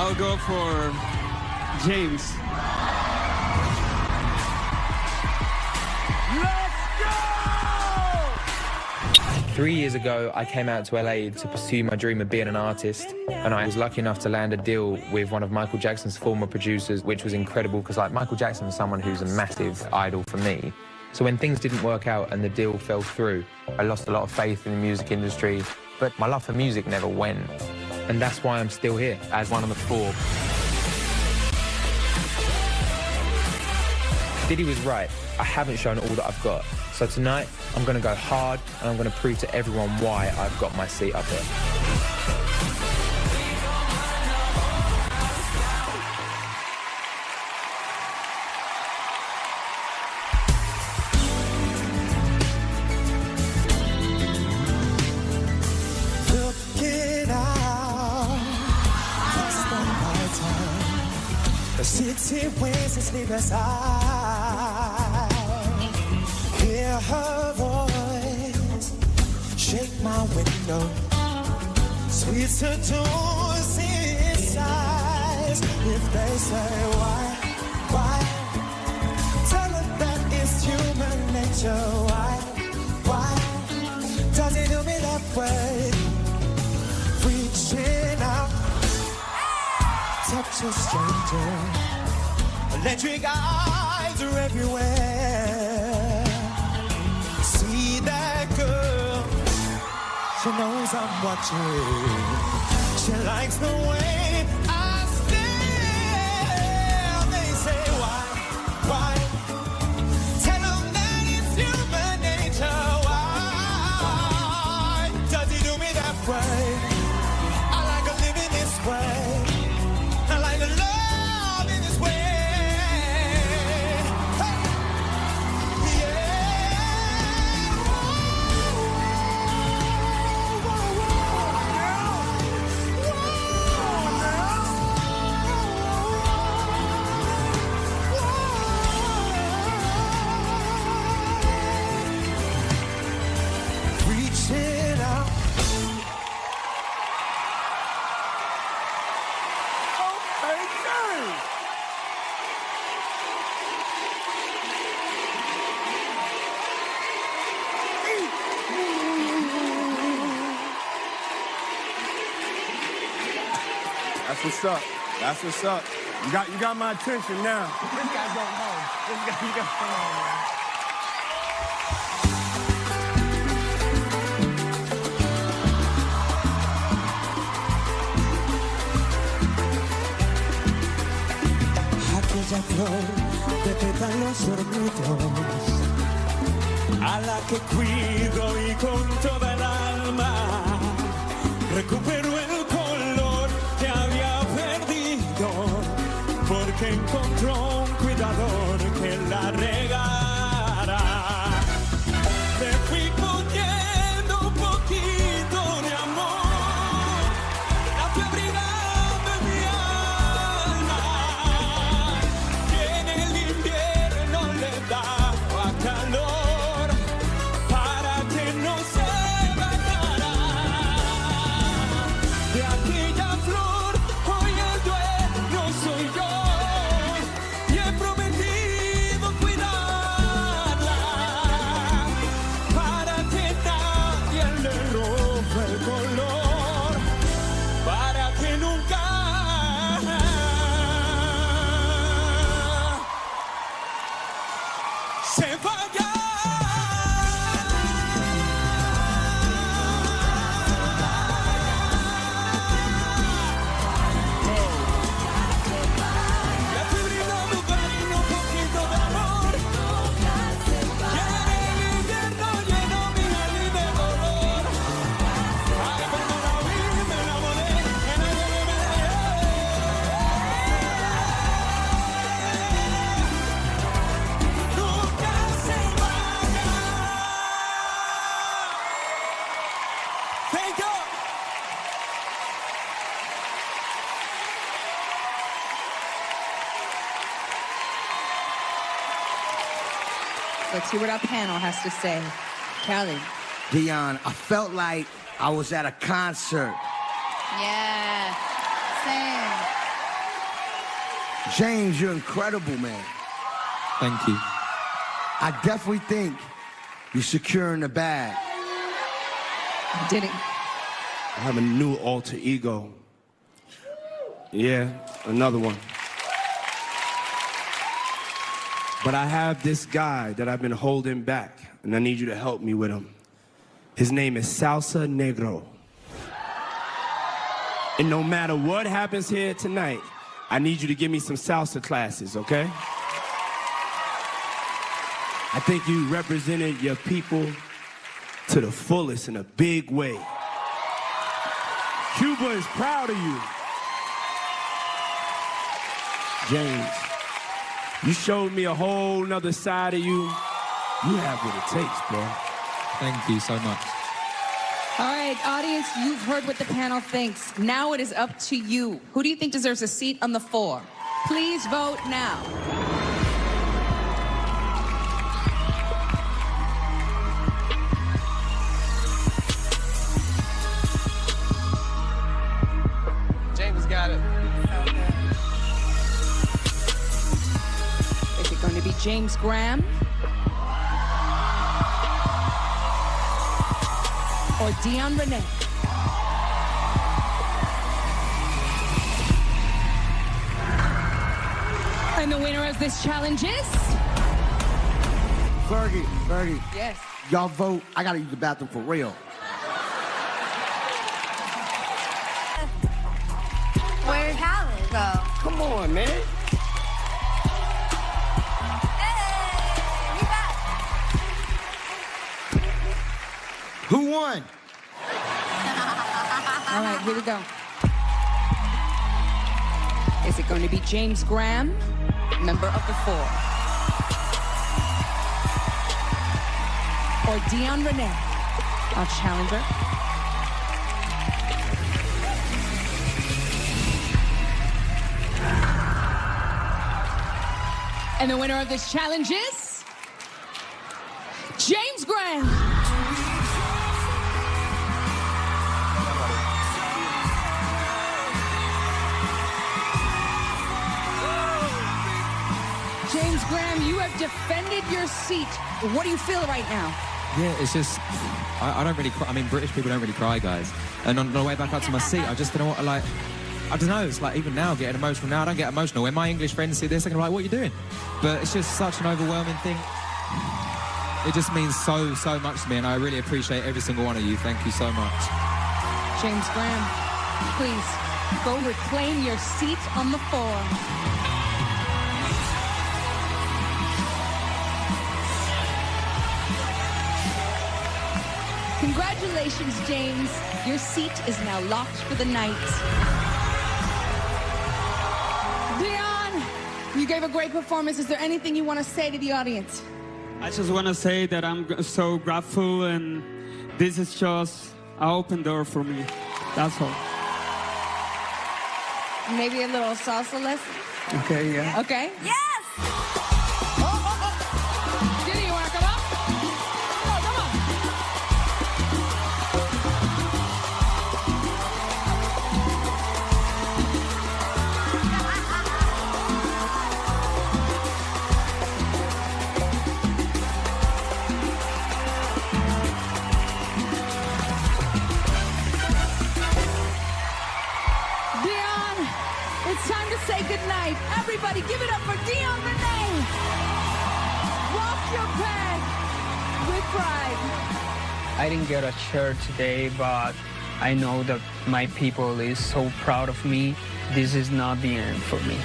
I'll go for James. Let's go! 3 years ago, I came out to LA to pursue my dream of being an artist, and I was lucky enough to land a deal with one of Michael Jackson's former producers, which was incredible because, like, Michael Jackson is someone who's a massive idol for me. So when things didn't work out and the deal fell through, I lost a lot of faith in the music industry, but my love for music never went. And that's why I'm still here as one of the four. Diddy was right. I haven't shown all that I've got. So tonight, I'm going to go hard and I'm going to prove to everyone why I've got my seat up here. City winds and sleepless eyes. Hear her voice shake my window. Sweet seducing sighs. If they say why? Tell her that it's human nature. Why does it do me that way? Reaching out, touch a stranger. Electric eyes are everywhere. See that girl, she knows I'm watching. She likes the way I stare. They say why? Tell them that it's human nature. Why does he do me that way? I like to live in this way. I like to love in this way. That's what's up. That's what's up. You got my attention now. This guy going home. This guy, you got come on, man. Aquella flor de pétalos dormidos, a la que cuido y con toda el alma recupero el color que había perdido, porque encontró un cuidador que la regara. Le fui poniendo un poquito de amor, la fui abrigando en mi alma, que en el invierno le daba calor para que no se bajara. De aquella flor hoy el dueño soy yo, y he prometido cuidarla para que nadie le robe el color, para que nunca se vaya. Let's see what our panel has to say. Kelly. Dian, I felt like I was at a concert. Yeah, same. James, you're incredible, man. Thank you. I definitely think you're securing the bag. Did it? I have a new alter ego. Yeah, another one. But I have this guy that I've been holding back, and I need you to help me with him. His name is Salsa Negro. And no matter what happens here tonight, I need you to give me some salsa classes, okay? I think you represented your people to the fullest in a big way. Cuba is proud of you. James, you showed me a whole nother side of you. You have what it takes, bro. Thank you so much. All right, audience, you've heard what the panel thinks. Now it is up to you. Who do you think deserves a seat on the floor? Please vote now. James got it. Is it going to be James Graham? Or Dian Rene? And the winner of this challenge is... Fergie, Yes. y'all vote. I gotta use the bathroom for real. Where'd Howard go? Come on, man. Hey, you back. Who won? All right, here we go. Is it going to be James Graham, member of the Four? Or Dian Rene, our challenger? And the winner of this challenge is... James Graham! James Graham, you have defended your seat. What do you feel right now? Yeah, it's just, I don't really cry. I mean, British people don't really cry, guys. And on the way back up to my seat, I just don't know what, like, I don't know, it's like even now getting emotional now, I don't get emotional. When my English friends see this, they're going to be like, what are you doing? But it's just such an overwhelming thing. It just means so, so much to me, and I really appreciate every single one of you. Thank you so much. James Graham, please go reclaim your seat on the floor. Congratulations, James. Your seat is now locked for the night. Dian, you gave a great performance. Is there anything you want to say to the audience? I just want to say that I'm so grateful, and this is just an open door for me. That's all. Maybe a little salsa lesson? Okay, yeah. Okay. Yes! Diddy, you want to come up? Oh, come on. Dian, it's time to say goodnight. Everybody give it up for Dian Rene. Walk your path with pride. I didn't get a shirt today, but I know that my people is so proud of me. This is not the end for me.